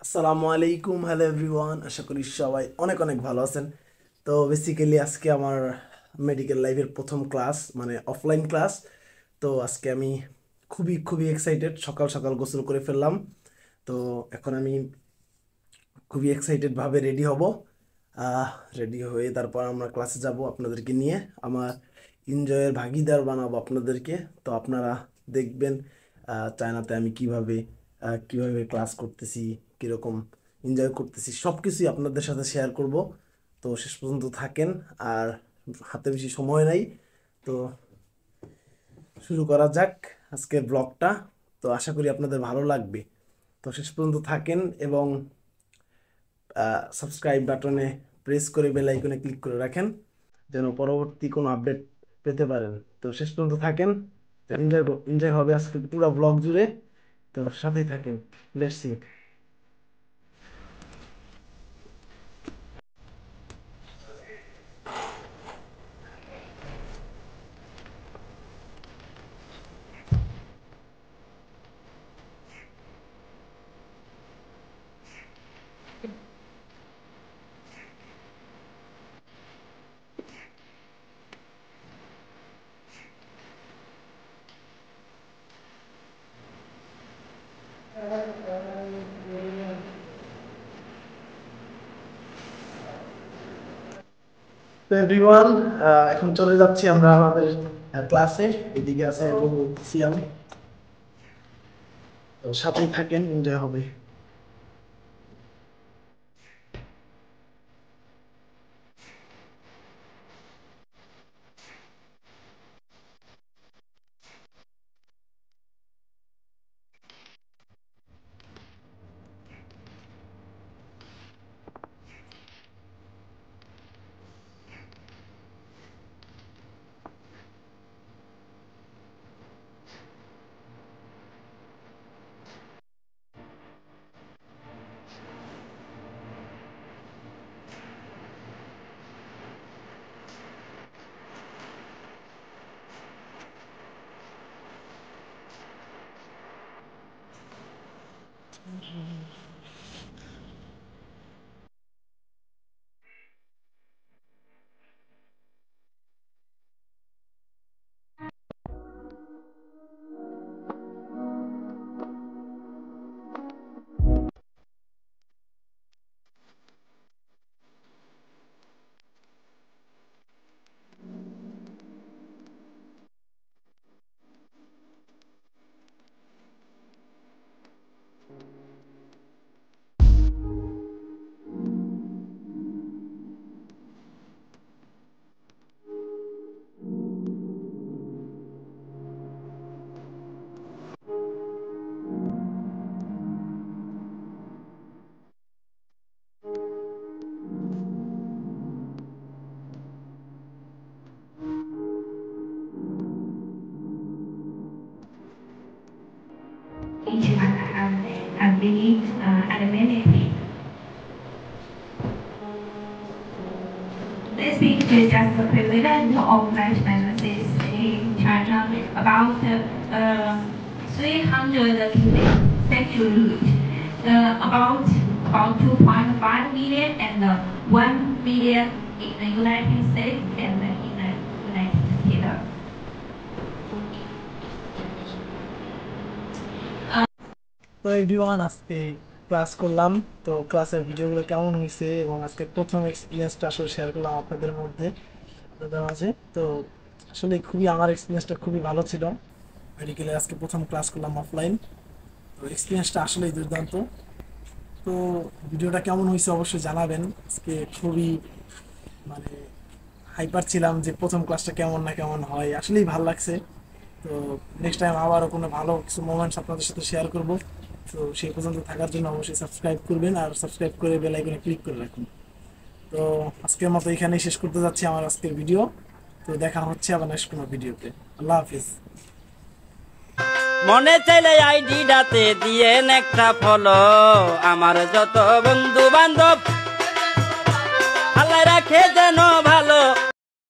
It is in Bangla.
আসসালামু আলাইকুম, হ্যালো এভরিওয়ান। আশা করি সবাই অনেক অনেক ভালো আছেন। তো বেসিক্যালি আজকে আমার মেডিকেল লাইফের প্রথম ক্লাস, মানে অফলাইন ক্লাস। তো আজকে আমি খুবই খুবই এক্সাইটেড। সকাল সকাল গোসল করে ফেললাম। তো এখন আমি খুবই এক্সাইটেড ভাবে রেডি হব। রেডি হয়ে তারপর আমরা ক্লাসে যাব আপনাদেরকে নিয়ে। আমার এনজয়ের ভাগিদার বানাবো আপনাদেরকে। তো আপনারা দেখবেন চায়নাতে আমি কিভাবে ক্লাস করতেছি, কিরকম এনজয় করতেছি, সব কিছুই আপনাদের সাথে শেয়ার করব। তো শেষ পর্যন্ত থাকেন। আর হাতে বেশি সময় নাই, তো শুরু করা যাক আজকের ব্লগটা। তো আশা করি আপনাদের ভালো লাগবে। তো শেষ পর্যন্ত থাকেন এবং সাবস্ক্রাইব বাটনে প্রেস করে বেল আইকনে ক্লিক করে রাখেন, যেন পরবর্তী কোনো আপডেট পেতে পারেন। তো শেষ পর্যন্ত থাকেন, এনজয় এনজয় হবে আজকে পুরো ব্লগ জুড়ে। তো সাথেই থাকেন, লেটস সি। তো এভরিওয়ান, এখন চলে যাচ্ছি আমরা আমাদের ক্লাসে। এদিকে আছে সিয়াম। তো সাথেই থাকেন, এনজয় হবে। And really animated. This picture is just a prevalent of analysis in China about 300 centuries, about 2.5 million and 1 million in the United States and in the United Kingdom. তো এভরিওয়ান, আজকে ক্লাস করলাম। তো ক্লাসের ভিডিওগুলো কেমন হয়েছে এবং আজকে প্রথম এক্সপিরিয়েন্সটা আসলে শেয়ার করলাম আপনাদের মাঝে। তো আসলে আমার এক্সপিরিয়েন্সটা খুবই ভালো ছিল। মেডিকেলে আজকে প্রথম ক্লাস করলাম অফলাইন। তো এক্সপিরিয়েন্সটা আসলেই দুর্দান্ত। তো ভিডিওটা কেমন হয়েছে অবশ্যই জানাবেন। আজকে খুবই মানে হাইপার ছিলাম যে প্রথম ক্লাসটা কেমন না কেমন হয়, আসলেই ভালো লাগছে। তো নেক্সট টাইম আবারও কোনো ভালো কিছু মোমেন্টস আপনাদের সাথে শেয়ার করব। তো সেই পর্যন্ত থাকার জন্য অবশ্যই সাবস্ক্রাইব করবেন, আর সাবস্ক্রাইব করে বেল আইকনে ক্লিক করে রাখুন। তো আজকের মতো এখানেই শেষ করতে যাচ্ছি আমার আজকের ভিডিও। তো দেখা হচ্ছে আবার নেক্সট কোনো ভিডিওতে। আল্লাহ হাফিজ। মনে চাইলে আইডিটাতে দিয়েন একটা ফলো। আমার যত বন্ধু বান্ধব আল্লাহ রাখে যেন